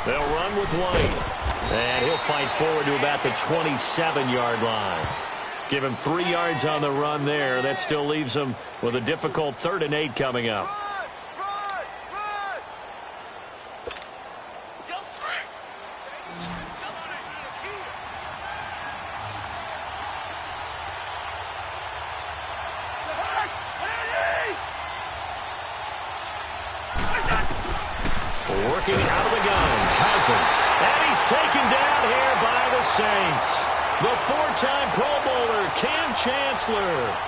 They'll run with White. And he'll fight forward to about the 27-yard line. Give him 3 yards on the run there. That still leaves him with a difficult 3rd and 8 coming up. Working out of the gun, Cousins. And he's taken down here by the Saints. The 4-time Pro Bowler, Cam Chancellor.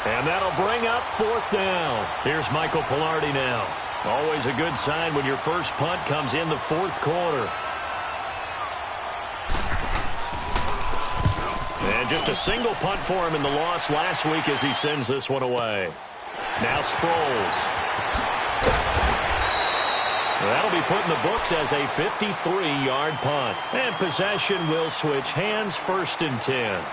And that'll bring up 4th down. Here's Michael Pilardi now. Always a good sign when your first punt comes in the 4th quarter. And just a single punt for him in the loss last week as he sends this one away. Now Sproles. That'll be put in the books as a 53-yard punt. And possession will switch hands, 1st and 10.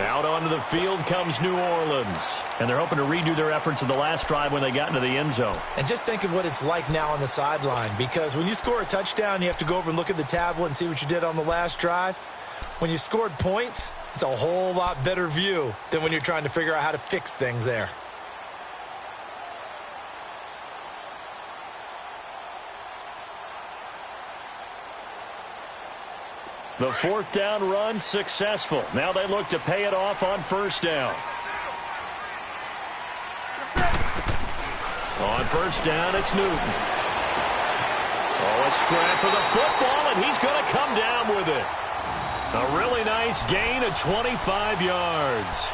Out onto the field comes New Orleans. And they're hoping to redo their efforts in the last drive when they got into the end zone. And just think of what it's like now on the sideline. Because when you score a touchdown, you have to go over and look at the tablet and see what you did on the last drive. When you scored points, it's a whole lot better view than when you're trying to figure out how to fix things there. The 4th down run successful. Now they look to pay it off on 1st down. On 1st down, it's Newton. Oh, a scrap for the football, and he's going to come down with it. A really nice gain of 25 yards.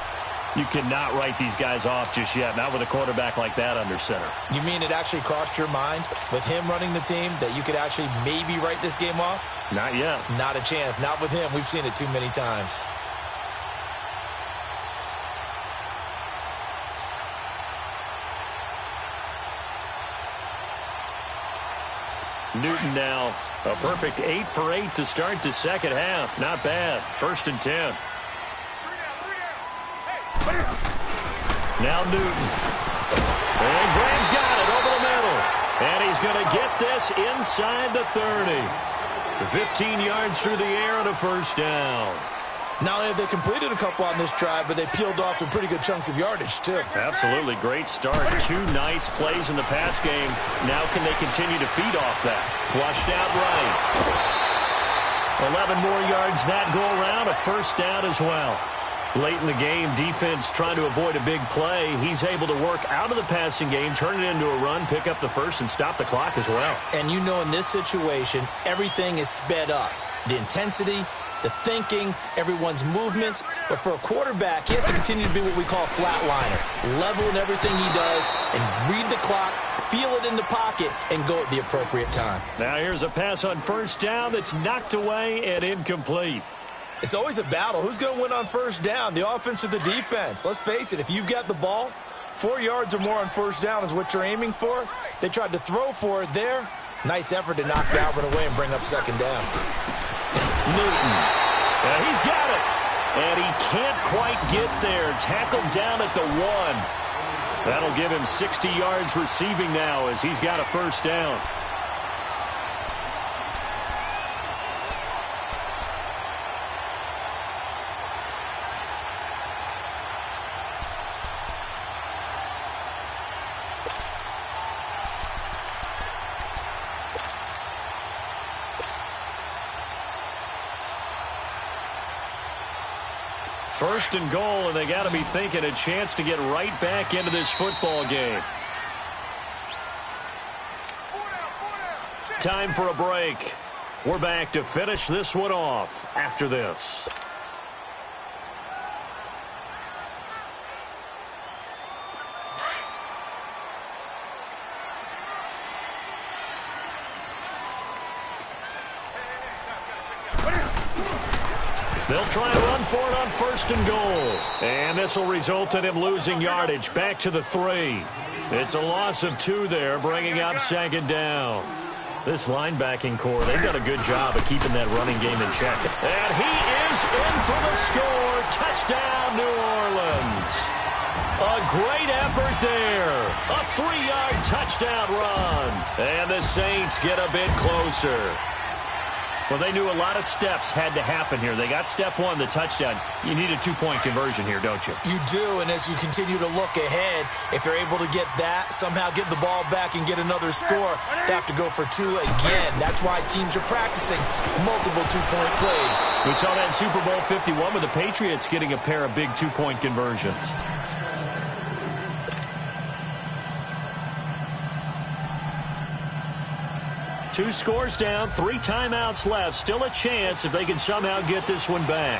You cannot write these guys off just yet, not with a quarterback like that under center. You mean it actually crossed your mind with him running the team that you could actually maybe write this game off? Not yet. Not a chance. Not with him. We've seen it too many times. Newton now. A perfect 8 for 8 to start the second half. Not bad. 1st and 10. Now Newton. And Graham's got it over the middle. And he's going to get this inside the 30. 15 yards through the air and a 1st down. Not only have they completed a couple on this drive, but they peeled off some pretty good chunks of yardage, too. Absolutely. Great start. 2 nice plays in the pass game. Now can they continue to feed off that? Flushed out right. 11 more yards that go around. A 1st down as well. Late in the game, defense trying to avoid a big play. He's able to work out of the passing game, turn it into a run, pick up the 1st, and stop the clock as well. And you know in this situation, everything is sped up. The intensity, the thinking, everyone's movement. But for a quarterback, he has to continue to be what we call a flatliner. Level in everything he does and read the clock, feel it in the pocket, and go at the appropriate time. Now here's a pass on 1st down that's knocked away and incomplete. It's always a battle. Who's going to win on 1st down, the offense or the defense? Let's face it, if you've got the ball, 4 yards or more on 1st down is what you're aiming for. They tried to throw for it there. Nice effort to knock Dalvin away and bring up 2nd down. Newton. He's got it. And he can't quite get there. Tackled down at the 1. That'll give him 60 yards receiving now as he's got a 1st down. First and goal, and they got to be thinking a chance to get right back into this football game. Time for a break. We're back to finish this one off after this. They'll try to run for it on 1st and goal. And this will result in him losing yardage back to the 3. It's a loss of 2 there, bringing up 2nd down. This linebacking core, they've done a good job of keeping that running game in check. And he is in for the score. Touchdown, New Orleans. A great effort there. A 3-yard touchdown run. And the Saints get a bit closer. Well, they knew a lot of steps had to happen here. They got step one, the touchdown. You need a two-point conversion here, don't you? You do, and as you continue to look ahead, if you're able to get that, somehow get the ball back and get another score, they have to go for two again. That's why teams are practicing multiple two-point plays. We saw that in Super Bowl 51 with the Patriots getting a pair of big two-point conversions. Two scores down, 3 timeouts left. Still a chance if they can somehow get this one back.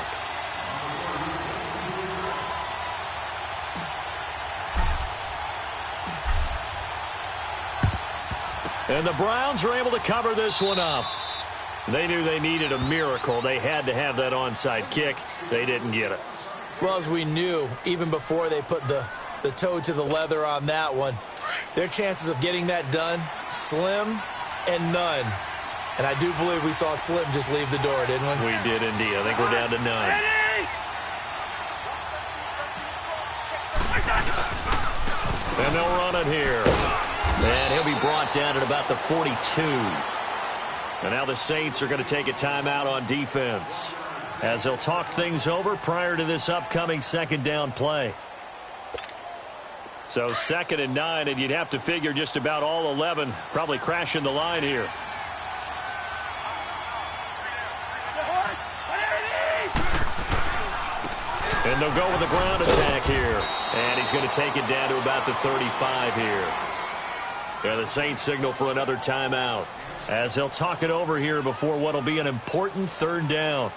And the Browns are able to cover this one up. They knew they needed a miracle. They had to have that onside kick. They didn't get it. Well, as we knew, even before they put the toe to the leather on that one, their chances of getting that done, slim and none. And I do believe we saw Slim just leave the door, didn't we? We did indeed. I think we're down to none. And they'll run it here. And he'll be brought down at about the 42. And now the Saints are going to take a timeout on defense as they'll talk things over prior to this upcoming second down play. So 2nd and 9, and you'd have to figure just about all 11 probably crashing the line here. And they'll go with the ground attack here. And he's going to take it down to about the 35 here. And the Saints signal for another timeout as they'll talk it over here before what will be an important 3rd down.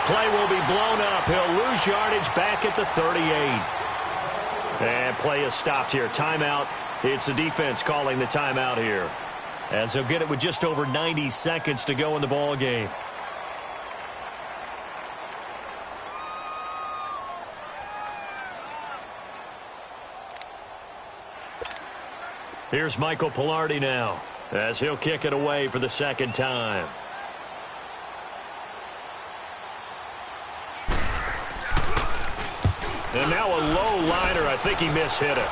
Play will be blown up. He'll lose yardage back at the 38. And play is stopped here. Timeout. It's the defense calling the timeout here, as they'll get it with just over 90 seconds to go in the ball game. Here's Michael Pilardi now, as he'll kick it away for the 2nd time. And now a low liner. I think he mishit it.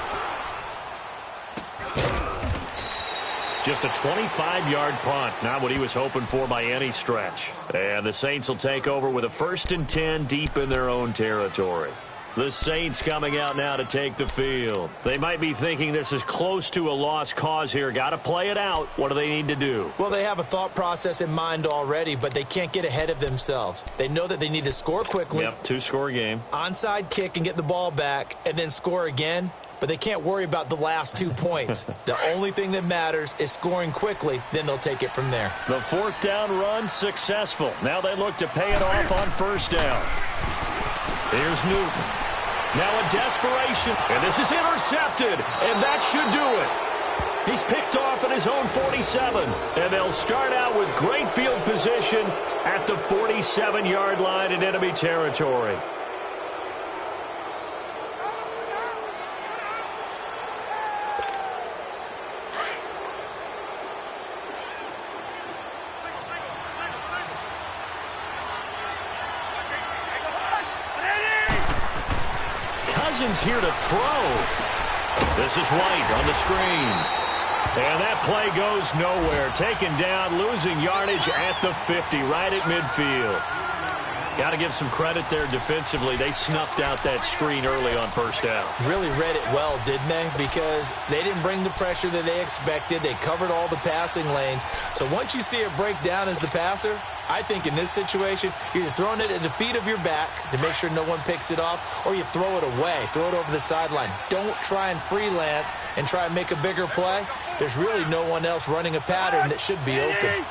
Just a 25-yard punt. Not what he was hoping for by any stretch. And the Saints will take over with a 1st and 10 deep in their own territory. The Saints coming out now to take the field. They might be thinking this is close to a lost cause here. Got to play it out. What do they need to do? Well, they have a thought process in mind already, but they can't get ahead of themselves. They know that they need to score quickly. Yep, 2-score game. Onside kick and get the ball back, and then score again. But they can't worry about the last 2 points. The only thing that matters is scoring quickly. Then they'll take it from there. The 4th down run successful. Now they look to pay it off on 1st down. Here's Newton. Now a desperation, and this is intercepted, and that should do it. He's picked off at his own 47, and they'll start out with great field position at the 47-yard line in enemy territory. Here to throw. This is White on the screen. And that play goes nowhere. Taken down, losing yardage at the 50, right at midfield. Got to give some credit there defensively. They snuffed out that screen early on 1st down. Really read it well, didn't they? Because they didn't bring the pressure that they expected. They covered all the passing lanes. So once you see it break down as the passer, I think in this situation, you're either throwing it at the feet of your back to make sure no one picks it off, or you throw it away, throw it over the sideline. Don't try and freelance and try and make a bigger play. There's really no one else running a pattern that should be open.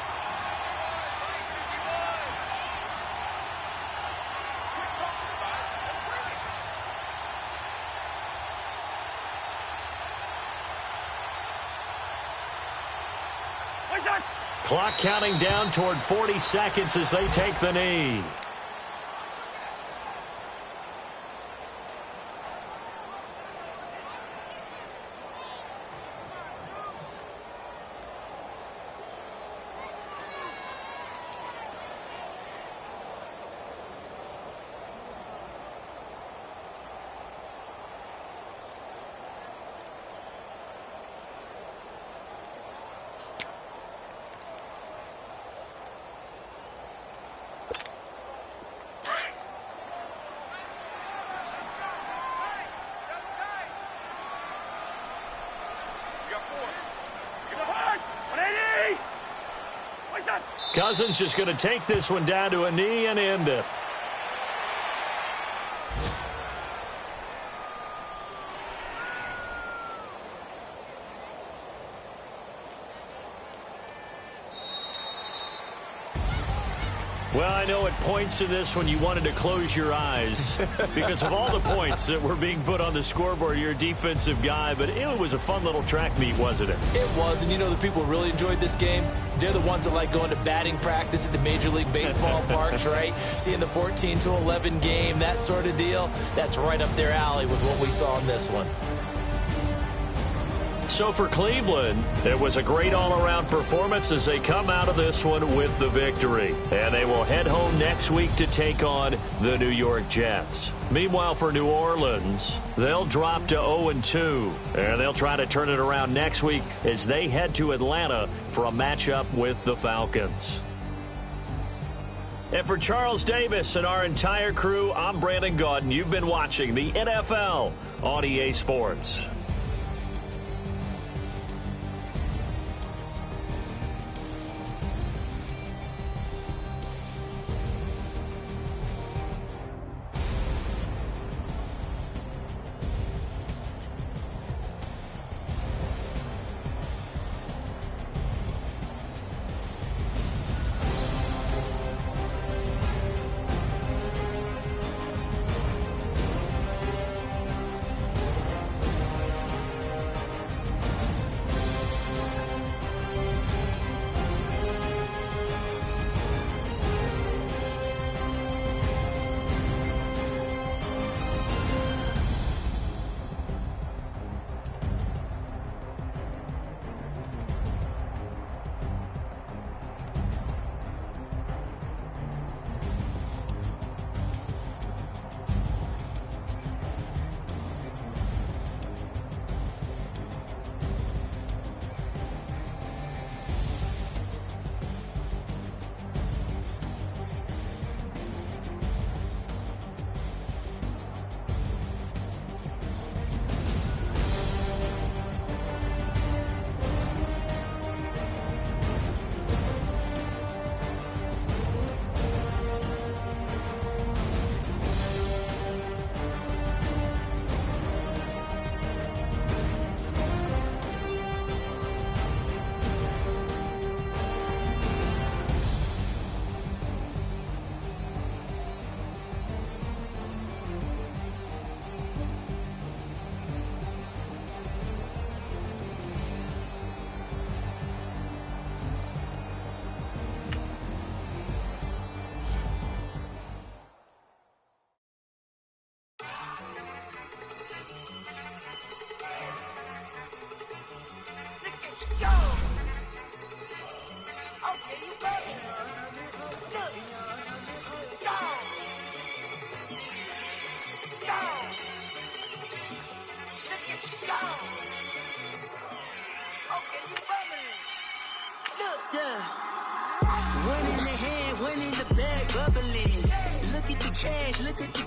Clock counting down toward 40 seconds as they take the knee. Cousins just going to take this one down to a knee and end it. Well, I know at points in this one you wanted to close your eyes because of all the points that were being put on the scoreboard. You're a defensive guy, but it was a fun little track meet, wasn't it? It was, and you know the people who really enjoyed this game? They're the ones that like going to batting practice at the Major League Baseball parks, right? Seeing the 14-11 game, that sort of deal. That's right up their alley with what we saw in this one. So for Cleveland, it was a great all-around performance as they come out of this one with the victory. And they will head home next week to take on the New York Jets. Meanwhile, for New Orleans, they'll drop to 0-2. And they'll try to turn it around next week as they head to Atlanta for a matchup with the Falcons. And for Charles Davis and our entire crew, I'm Brandon Gaudin. You've been watching the NFL on EA Sports. One in the hand, one in the bag, bubbling. Look at the cash, look at the